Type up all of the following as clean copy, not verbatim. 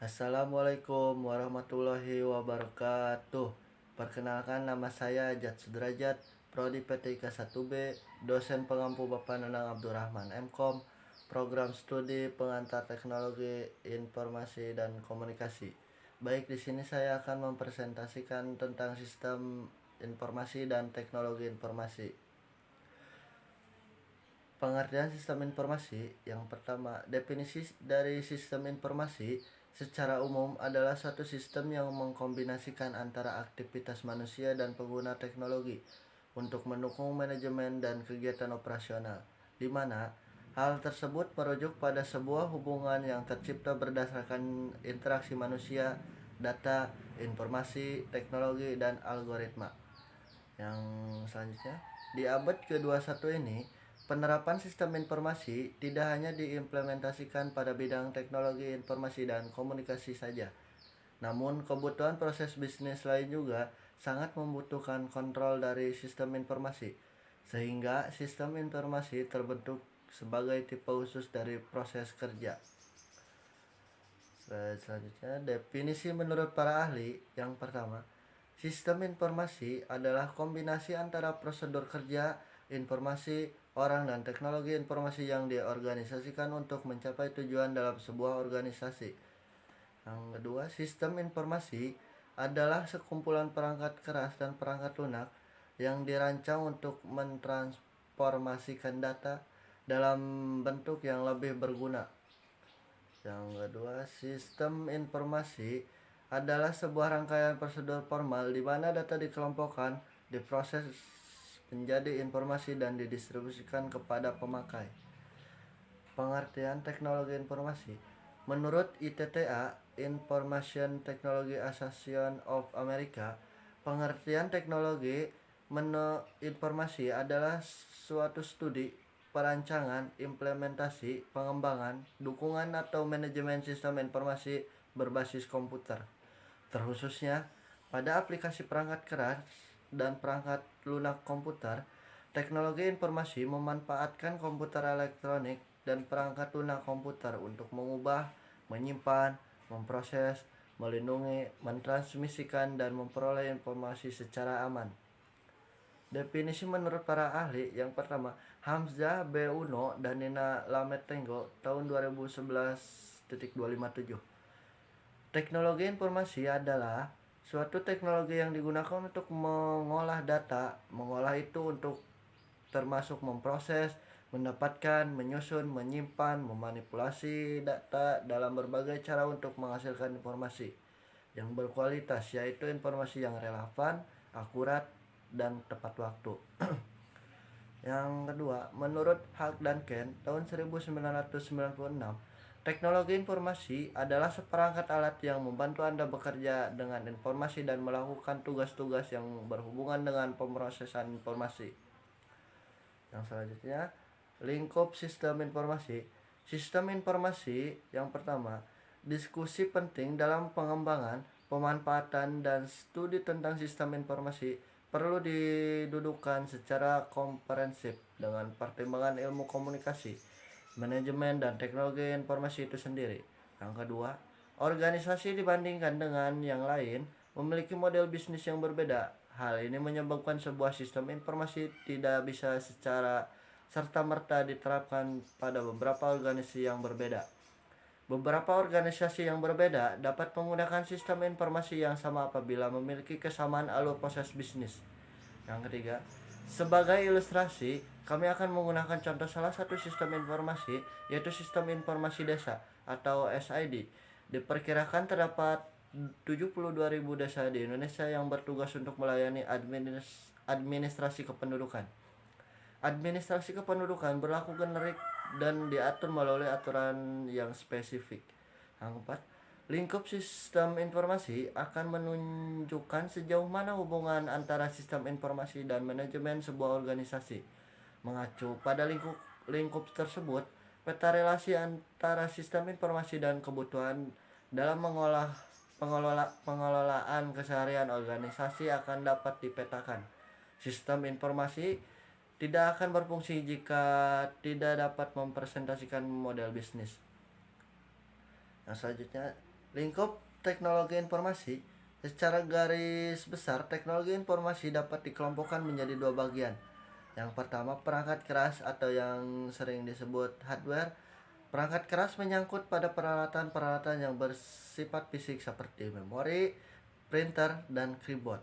Assalamualaikum warahmatullahi wabarakatuh. Perkenalkan, nama saya Ajat Sudrajat, Prodi PTIK 1B, dosen pengampu Bapak Nenang Abdurrahman MKom, program studi pengantar teknologi informasi dan komunikasi. Baik, di sini saya akan mempresentasikan tentang sistem informasi dan teknologi informasi. Pengertian sistem informasi. Yang pertama, definisi dari sistem informasi secara umum adalah suatu sistem yang mengkombinasikan antara aktivitas manusia dan pengguna teknologi untuk mendukung manajemen dan kegiatan operasional, di mana hal tersebut merujuk pada sebuah hubungan yang tercipta berdasarkan interaksi manusia, data, informasi, teknologi, dan algoritma. Yang selanjutnya, di abad ke-21 ini, penerapan sistem informasi tidak hanya diimplementasikan pada bidang teknologi informasi dan komunikasi saja, namun kebutuhan proses bisnis lain juga sangat membutuhkan kontrol dari sistem informasi, sehingga sistem informasi terbentuk sebagai tipe khusus dari proses kerja. Selanjutnya, definisi menurut para ahli. Yang pertama, sistem informasi adalah kombinasi antara prosedur kerja, informasi, orang, dan teknologi informasi yang diorganisasikan untuk mencapai tujuan dalam sebuah organisasi. Yang kedua, sistem informasi adalah sekumpulan perangkat keras dan perangkat lunak yang dirancang untuk mentransformasikan data dalam bentuk yang lebih berguna. Yang kedua, sistem informasi adalah sebuah rangkaian prosedur formal di mana data dikelompokkan, diproses menjadi informasi dan didistribusikan kepada pemakai. Pengertian teknologi informasi. Menurut ITTA, Information Technology Association of America, pengertian teknologi informasi adalah suatu studi, perancangan, implementasi, pengembangan, dukungan atau manajemen sistem informasi berbasis komputer, terkhususnya pada aplikasi perangkat keras dan perangkat lunak komputer. Teknologi informasi memanfaatkan komputer elektronik dan perangkat lunak komputer untuk mengubah, menyimpan, memproses, melindungi, mentransmisikan, dan memperoleh informasi secara aman. Definisi menurut para ahli. Yang pertama, Hamzah B. Uno dan Nina Lametenggo tahun 2011.257. Teknologi informasi adalah suatu teknologi yang digunakan untuk mengolah data. Mengolah itu untuk termasuk memproses, mendapatkan, menyusun, menyimpan, memanipulasi data dalam berbagai cara untuk menghasilkan informasi yang berkualitas, yaitu informasi yang relevan, akurat, dan tepat waktu. Yang kedua, menurut Hugh Duncan tahun 1996, teknologi informasi adalah seperangkat alat yang membantu Anda bekerja dengan informasi dan melakukan tugas-tugas yang berhubungan dengan pemrosesan informasi. Yang selanjutnya, lingkup sistem informasi. Sistem informasi yang pertama, diskusi penting dalam pengembangan, pemanfaatan, dan studi tentang sistem informasi perlu didudukkan secara komprehensif dengan pertimbangan ilmu komunikasi, manajemen, dan teknologi informasi itu sendiri. Yang kedua, organisasi dibandingkan dengan yang lain memiliki model bisnis yang berbeda. Hal ini menyebabkan sebuah sistem informasi tidak bisa secara serta-merta diterapkan pada beberapa organisasi yang berbeda. Beberapa organisasi yang berbeda dapat menggunakan sistem informasi yang sama apabila memiliki kesamaan alur proses bisnis. Yang ketiga, sebagai ilustrasi, kami akan menggunakan contoh salah satu sistem informasi, yaitu sistem informasi desa atau SID. Diperkirakan terdapat 72.000 desa di Indonesia yang bertugas untuk melayani administrasi kependudukan. Administrasi kependudukan berlaku generik dan diatur melalui aturan yang spesifik. Yang keempat, lingkup sistem informasi akan menunjukkan sejauh mana hubungan antara sistem informasi dan manajemen sebuah organisasi. Mengacu pada lingkup tersebut, peta relasi antara sistem informasi dan kebutuhan dalam pengelolaan keseharian organisasi akan dapat dipetakan. Sistem informasi tidak akan berfungsi jika tidak dapat mempresentasikan model bisnis. Yang selanjutnya, Lingkup teknologi informasi. Secara garis besar, teknologi informasi dapat dikelompokkan menjadi dua bagian. Yang pertama, perangkat keras atau yang sering disebut hardware. Perangkat keras menyangkut pada peralatan-peralatan yang bersifat fisik seperti memori, printer, dan keyboard.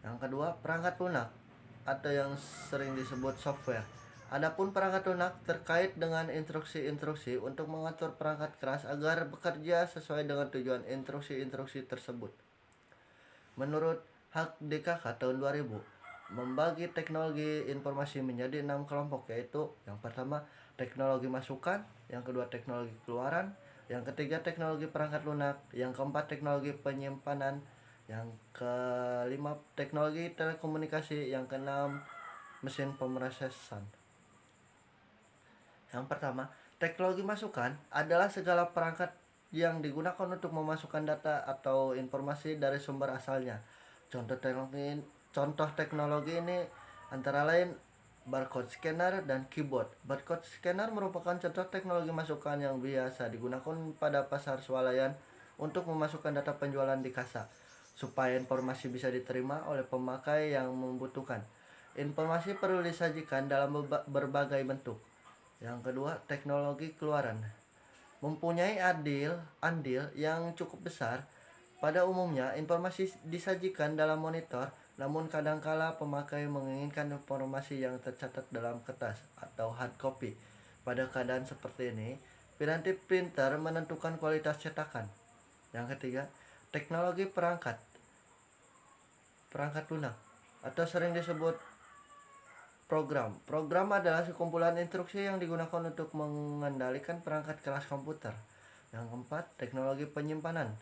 Yang kedua, perangkat lunak atau yang sering disebut software. Adapun perangkat lunak terkait dengan instruksi-instruksi untuk mengatur perangkat keras agar bekerja sesuai dengan tujuan instruksi-instruksi tersebut. Menurut Hak DKK tahun 2000, membagi teknologi informasi menjadi 6 kelompok, yaitu yang pertama teknologi masukan, yang kedua teknologi keluaran, yang ketiga teknologi perangkat lunak, yang keempat teknologi penyimpanan, yang kelima teknologi telekomunikasi, yang keenam mesin pemrosesan. Yang pertama, teknologi masukan adalah segala perangkat yang digunakan untuk memasukkan data atau informasi dari sumber asalnya. Contoh teknologi ini antara lain barcode scanner dan keyboard. Barcode scanner merupakan contoh teknologi masukan yang biasa digunakan pada pasar swalayan untuk memasukkan data penjualan di kasa, supaya informasi bisa diterima oleh pemakai yang membutuhkan. Informasi perlu disajikan dalam berbagai bentuk. Yang kedua, teknologi keluaran. Mempunyai andil yang cukup besar. Pada umumnya, informasi disajikan dalam monitor, namun kadangkala pemakai menginginkan informasi yang tercatat dalam kertas atau hard copy. Pada keadaan seperti ini, piranti printer menentukan kualitas cetakan. Yang ketiga, teknologi perangkat lunak atau sering disebut program. Program adalah sekumpulan instruksi yang digunakan untuk mengendalikan perangkat keras komputer. Yang keempat, teknologi penyimpanan.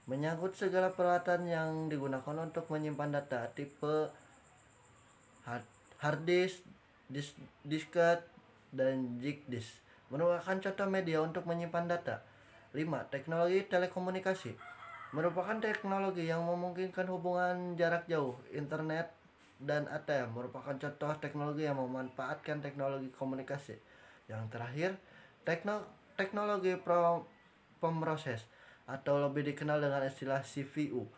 Menyangkut segala peralatan yang digunakan untuk menyimpan data tipe hard disk, disket, dan jig disk. Merupakan contoh media untuk menyimpan data. 5. Teknologi telekomunikasi. Merupakan teknologi yang memungkinkan hubungan jarak jauh, internet, dan ATM. Merupakan contoh teknologi yang memanfaatkan teknologi komunikasi. Yang terakhir, teknologi pemroses atau lebih dikenal dengan istilah CPU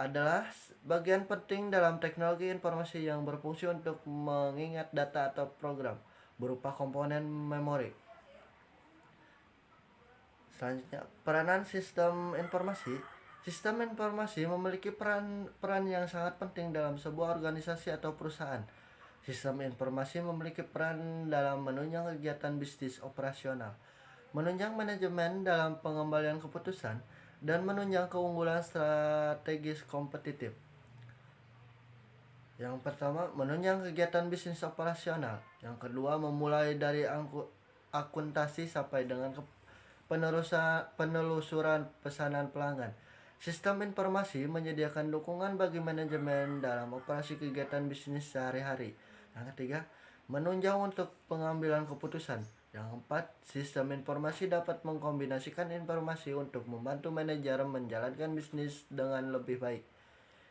adalah bagian penting dalam teknologi informasi yang berfungsi untuk mengingat data atau program berupa komponen memori. Selanjutnya, peranan sistem informasi. Sistem informasi memiliki peran yang sangat penting dalam sebuah organisasi atau perusahaan. Sistem informasi memiliki peran dalam menunjang kegiatan bisnis operasional, menunjang manajemen dalam pengembalian keputusan, dan menunjang keunggulan strategis kompetitif. Yang pertama, menunjang kegiatan bisnis operasional. Yang kedua, memulai dari akuntansi sampai dengan penelusuran pesanan pelanggan. Sistem informasi menyediakan dukungan bagi manajemen dalam operasi kegiatan bisnis sehari-hari. Yang ketiga, menunjang untuk pengambilan keputusan. Yang keempat, sistem informasi dapat mengkombinasikan informasi untuk membantu manajer menjalankan bisnis dengan lebih baik.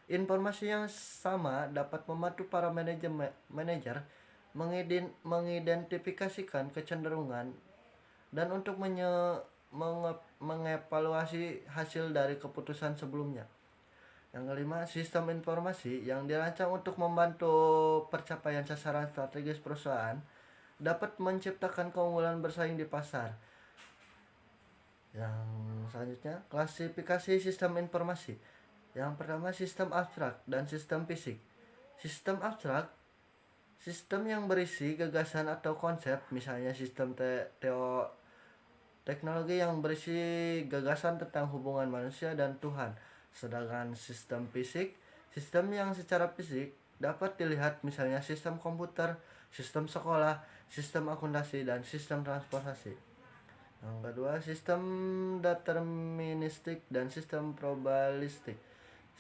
Informasi yang sama dapat membantu para manajer mengidentifikasikan kecenderungan dan untuk mengevaluasi hasil dari keputusan sebelumnya. Yang kelima, sistem informasi yang dirancang untuk membantu pencapaian sasaran strategis perusahaan dapat menciptakan keunggulan bersaing di pasar. Yang selanjutnya, klasifikasi sistem informasi. Yang pertama, sistem abstrak dan sistem fisik. Sistem abstrak, sistem yang berisi gagasan atau konsep, misalnya sistem teknologi yang berisi gagasan tentang hubungan manusia dan Tuhan. Sedangkan sistem fisik, sistem yang secara fisik dapat dilihat misalnya sistem komputer, sistem sekolah, sistem akuntansi, dan sistem transportasi. Yang kedua, sistem deterministik dan sistem probabilistik.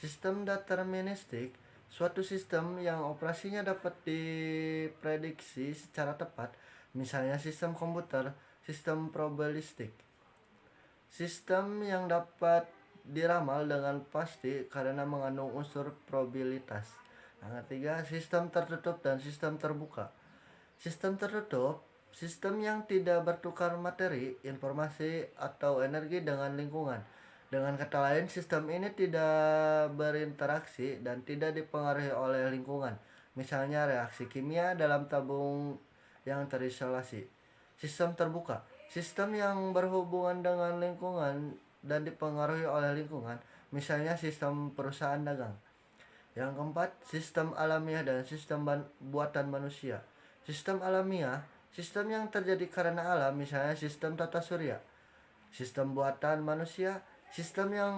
Sistem deterministik, suatu sistem yang operasinya dapat diprediksi secara tepat, misalnya sistem komputer. Sistem probabilistik, sistem yang dapat diramal dengan pasti karena mengandung unsur probabilitas. Yang ketiga, sistem tertutup dan sistem terbuka. Sistem tertutup, sistem yang tidak bertukar materi, informasi, atau energi dengan lingkungan. Dengan kata lain, sistem ini tidak berinteraksi dan tidak dipengaruhi oleh lingkungan. Misalnya reaksi kimia dalam tabung yang terisolasi. Sistem terbuka, sistem yang berhubungan dengan lingkungan dan dipengaruhi oleh lingkungan. Misalnya sistem perusahaan dagang. Yang keempat, sistem alamiah dan sistem buatan manusia. Sistem alamiah, sistem yang terjadi karena alam, misalnya sistem tata surya. Sistem buatan manusia, sistem yang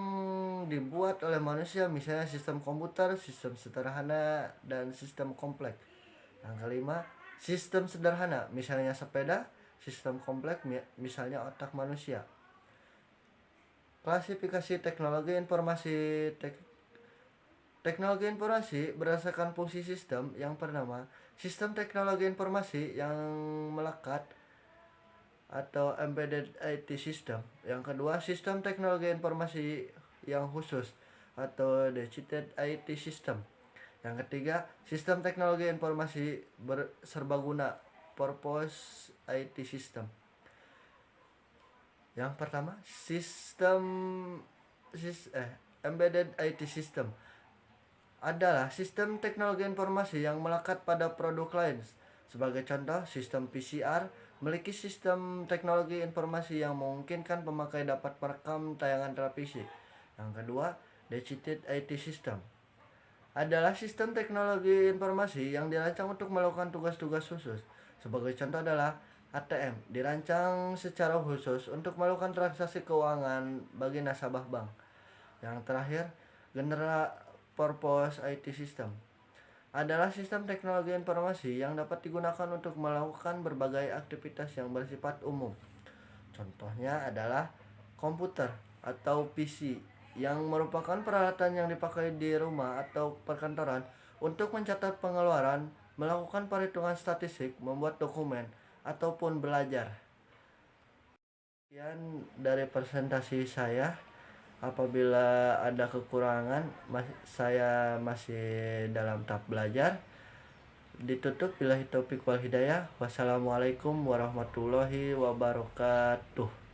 dibuat oleh manusia, misalnya sistem komputer, sistem sederhana, dan sistem kompleks. Yang kelima, sistem sederhana, misalnya sepeda, sistem kompleks, misalnya otak manusia. Klasifikasi teknologi informasi. Teknologi informasi berdasarkan fungsi sistem. Yang pertama, sistem teknologi informasi yang melekat atau embedded IT system. Yang kedua, sistem teknologi informasi yang khusus atau distributed IT system. Yang ketiga, sistem teknologi informasi serbaguna purpose IT system. Yang pertama, embedded IT system adalah sistem teknologi informasi yang melekat pada produk lain. Sebagai contoh, sistem PCR memiliki sistem teknologi informasi yang memungkinkan pemakai dapat merekam tayangan televisi. Yang kedua, distributed IT system adalah sistem teknologi informasi yang dirancang untuk melakukan tugas-tugas khusus. Sebagai contoh adalah ATM, dirancang secara khusus untuk melakukan transaksi keuangan bagi nasabah bank. Yang terakhir, General Purpose IT System adalah sistem teknologi informasi yang dapat digunakan untuk melakukan berbagai aktivitas yang bersifat umum. Contohnya adalah komputer atau PC yang merupakan peralatan yang dipakai di rumah atau perkantoran untuk mencatat pengeluaran, melakukan perhitungan statistik, membuat dokumen, ataupun belajar. Sekian dari presentasi saya. Apabila ada kekurangan, saya masih dalam tahap belajar. Ditutup, billahi taufik wal hidayah. Wassalamualaikum warahmatullahi wabarakatuh.